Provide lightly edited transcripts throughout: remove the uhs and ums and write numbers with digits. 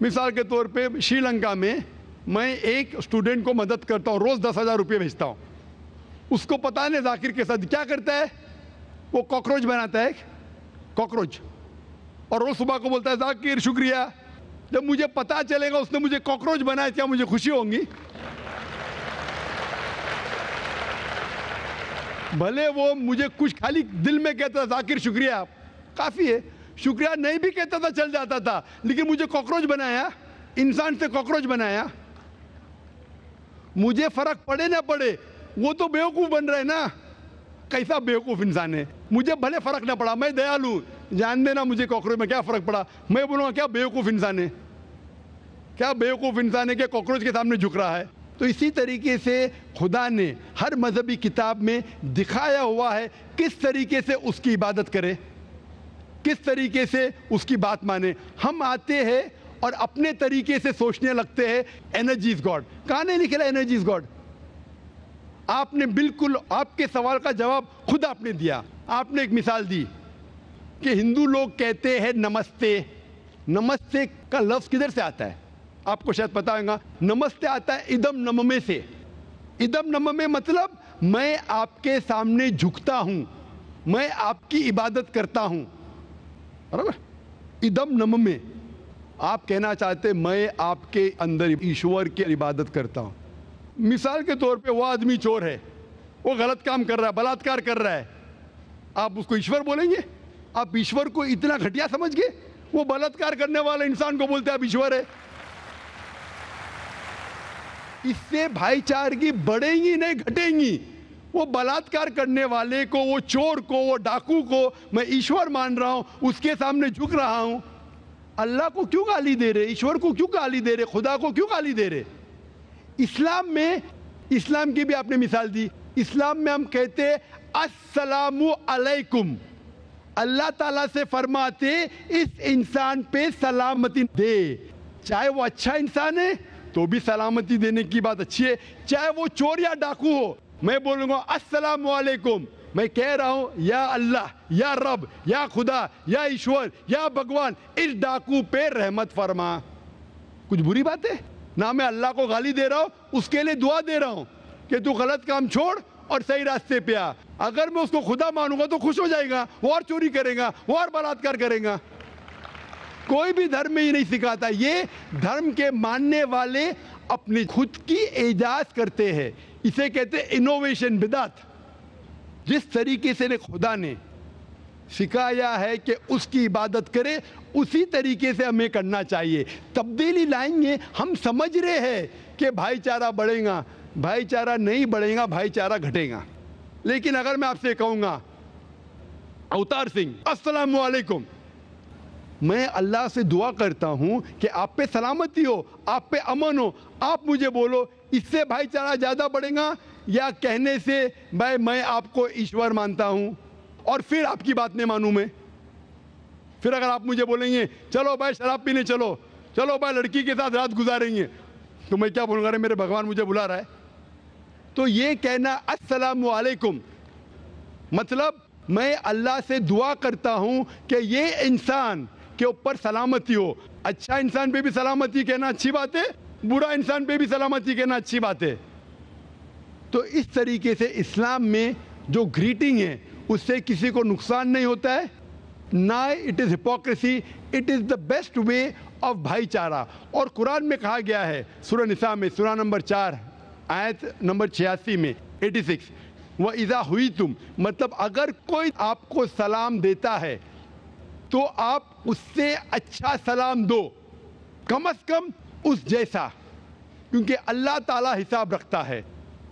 مثال کے طور پہ شری لنکا میں میں ایک اسٹوڈنٹ کو مدد کرتا ہوں, روز 10,000 روپے بھیجتا ہوں. اس کو پتا نہیں ذاکر کے ساتھ کیا کرتا ہے, وہ کاکروچ بناتا ہے, کاکروچ, اور روز صبح کو بولتا ہے ذاکر شکریہ. جب مجھے پتا چلے گا اس نے مجھے کاکروچ بنایا, کیا مجھے خوشی ہوں گی؟ بھلے وہ مجھے کچھ خالی دل میں کہتا تھا ذاکر شکریہ کافی ہے, شکریہ نہیں بھی کہتا تھا چل جاتا تھا, لیکن مجھے کاکروچ بنایا, انسان سے کاکروچ بنایا. مجھے فرق پڑے نہ پڑے, وہ تو بیوقوف بن رہے نا. کیسا بیوقوف انسان ہے. مجھے بھلے فرق نہ پڑا, میں دیالو, جان دینا مجھے کاکروچ میں کیا فرق پڑا, میں بولوں گا کیا بیوقوف انسان ہے, کیا بیوقوف انسان ہے کہ کاکروچ کے سامنے جھک رہا ہے. تو اسی طریقے سے خدا نے ہر مذہبی کتاب میں دکھایا ہوا ہے کس طریقے سے اس کی عبادت کرے, کس طریقے سے اس کی بات مانے. ہم آتے ہیں اور اپنے طریقے سے سوچنے لگتے ہیں انرجی از گاڈ. کہاں نہیں لکھا انرجی از گاڈ؟ آپ نے بالکل آپ کے سوال کا جواب خود آپ نے دیا. آپ نے ایک مثال دی کہ ہندو لوگ کہتے ہیں نمستے. نمستے کا لفظ کدھر سے آتا ہے آپ کو شاید پتا ہوگا. نمستے آتا ہے ادم نممے سے. ادم نممے مطلب میں آپ کے سامنے جھکتا ہوں, میں آپ کی عبادت کرتا ہوں. برابر, ادم نممے. آپ کہنا چاہتے میں آپ کے اندر ایشور کی عبادت کرتا ہوں. مثال کے طور پہ وہ آدمی چور ہے, وہ غلط کام کر رہا ہے, بلاತ್ಕಾರ کر رہا ہے, آپ اس کو ایشور بولیں گے؟ آپ ایشور کو اتنا گھٹیا سمجھ گئے؟ وہ بلاತ್ಕಾರ کرنے والا انسان کو بولتے ہیں آپ ایشور ہے. اس سے بھائی چارگی بڑھیں گی نہیں گھٹیں گی. وہ بلاತ್ಕಾರ کرنے والے کو, وہ چور کو, وہ ڈاکو کو میں ایشور مان رہا ہوں, اس کے سامنے جھک رہا ہوں. اللہ کو کیوں گالی دے رہے, ایشور کو کیوں گالی دے رہے, خدا کو کیوں گالی دے رہے؟ اسلام میں, اسلام کی بھی آپ نے مثال دی, اسلام میں ہم کہتے السلام علیکم. اللہ تعالیٰ سے فرماتے اس انسان پہ سلامتی دے. چاہے وہ اچھا انسان ہے تو بھی سلامتی دینے کی بات اچھی ہے, چاہے وہ چور یا ڈاکو ہو. میں بولوں گا السلام علیکم, میں کہہ رہا ہوں یا اللہ, یا رب, یا خدا, یا ایشور, یا بھگوان اس ڈاکو پہ رحمت فرما. کچھ بری بات ہے؟ نہ میں اللہ کو گالی دے رہا ہوں, اس کے لیے دعا دے رہا ہوں کہ تو غلط کام چھوڑ اور صحیح راستے پہ آ. اگر میں اس کو خدا مانوں گا تو خوش ہو جائے گا, وہ اور چوری کرے گا, وہ اور بلاತ್ಕಾರ کرے گا. کوئی بھی دھرم میں ہی نہیں سکھاتا. یہ دھرم کے ماننے والے اپنی خود کی ایجاد کرتے ہیں, اسے کہتے ہیں انوویشن, بدعت. جس طریقے سے خدا نے سکھایا ہے کہ اس کی عبادت کرے اسی طریقے سے ہمیں کرنا چاہیے. تبدیلی لائیں گے. ہم سمجھ رہے ہیں کہ بھائی چارہ بڑھے گا, بھائی چارہ نہیں بڑھے گا, بھائی چارہ گھٹے گا. لیکن اگر میں آپ سے کہوں گا اوتار سنگھ السلام علیکم, میں اللہ سے دعا کرتا ہوں کہ آپ پہ سلامتی ہو, آپ پہ امن ہو, آپ مجھے بولو اس سے بھائی چارہ زیادہ بڑھے گا یا کہنے سے بھائی میں آپ کو ایشور مانتا ہوں اور پھر آپ کی بات نہیں مانوں میں؟ پھر اگر آپ مجھے بولیں گے چلو بھائی شراب پینے چلو, چلو بھائی لڑکی کے ساتھ رات گزاریں گے, تو میں کیا بولوں گا, میرے بھگوان مجھے بلا رہا ہے. تو یہ کہنا السلام علیکم مطلب میں اللہ سے دعا کرتا ہوں کہ یہ انسان کے اوپر سلامتی ہو. اچھا انسان پہ بھی سلامتی کہنا اچھی بات ہے, برا انسان پہ بھی سلامتی کہنا اچھی بات ہے. تو اس طریقے سے اسلام میں جو گریٹنگ ہے اس سے کسی کو نقصان نہیں ہوتا ہے, نہ it is hypocrisy, it is the best way of بھائی چارہ. اور قرآن میں کہا گیا ہے سورہ نساء میں, سورہ نمبر 4 آیت نمبر 86 میں 86, وَإِذَا هُوِيتُمْ مطلب اگر کوئی آپ کو سلام دیتا ہے تو آپ اس سے اچھا سلام دو, کم از کم اس جیسا, کیونکہ اللہ تعالیٰ حساب رکھتا ہے.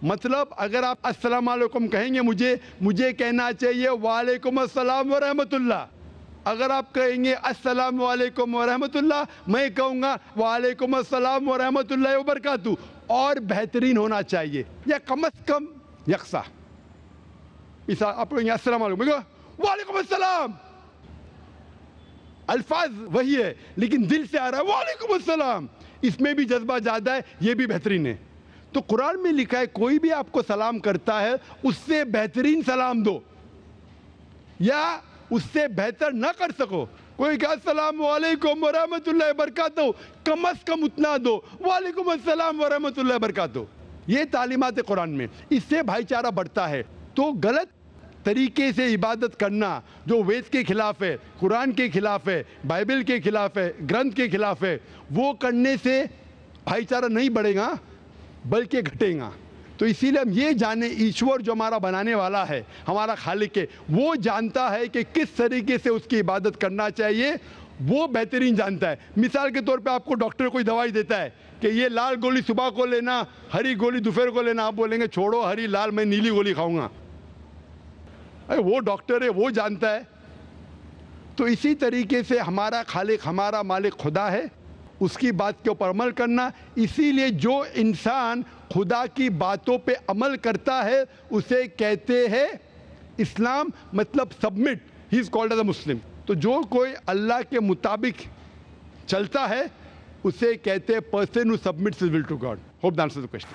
مطلب اگر آپ السلام علیکم کہیں گے مجھے کہنا چاہیے وعلیکم السلام ورحمۃ اللہ. اگر آپ کہیں گے السلام علیکم ورحمۃ اللہ, میں کہوں گا وعلیکم السلام ورحمۃ اللہ وبرکاتہ, اور بہترین ہونا چاہیے یا کم از کم یکساں. آپ کہیں گے السلام علیکم, وعلیکم السلام, الفاظ وہی ہے لیکن دل سے آ رہا ہے وعلیکم السلام, اس میں بھی جذبہ زیادہ ہے, یہ بھی بہترین ہے. تو قرآن میں لکھا ہے کوئی بھی آپ کو سلام کرتا ہے اس سے بہترین سلام دو, یا اس سے بہتر نہ کر سکو کوئی کہا السلام علیکم ورحمۃ اللہ وبرکاتہ، کم از کم اتنا دو، وعلیکم السلام ورحمۃ اللہ وبرکاتہ. یہ تعلیمات قرآن میں، اس سے بھائی چارہ بڑھتا ہے. تو غلط طریقے سے عبادت کرنا جو وید کے خلاف ہے، قرآن کے خلاف ہے، بائبل کے خلاف ہے، گرنتھ کے خلاف ہے، وہ کرنے سے بھائی چارہ نہیں بڑھے گا بلکہ گھٹے گا. تو اسی لیے ہم یہ جانیں، ایشور جو ہمارا بنانے والا ہے، ہمارا خالق ہے، وہ جانتا ہے کہ کس طریقے سے اس کی عبادت کرنا چاہیے، وہ بہترین جانتا ہے. مثال کے طور پہ آپ کو ڈاکٹر کوئی دوائی دیتا ہے کہ یہ لال گولی صبح کو لینا، ہری گولی دوپہر کو لینا، آپ بولیں گے چھوڑو ہری لال، میں نیلی گولی کھاؤں گا. وہ ڈاکٹر ہے، وہ جانتا ہے. تو اسی طریقے سے ہمارا خالق، ہمارا مالک خدا ہے، اس کی بات کے اوپر عمل کرنا. اسی لیے جو انسان خدا کی باتوں پہ عمل کرتا ہے اسے کہتے ہیں اسلام، مطلب submit. He is called as a Muslim. تو جو کوئی اللہ کے مطابق چلتا ہے اسے کہتے ہیں person who submits his will to God. Hope that answers the question.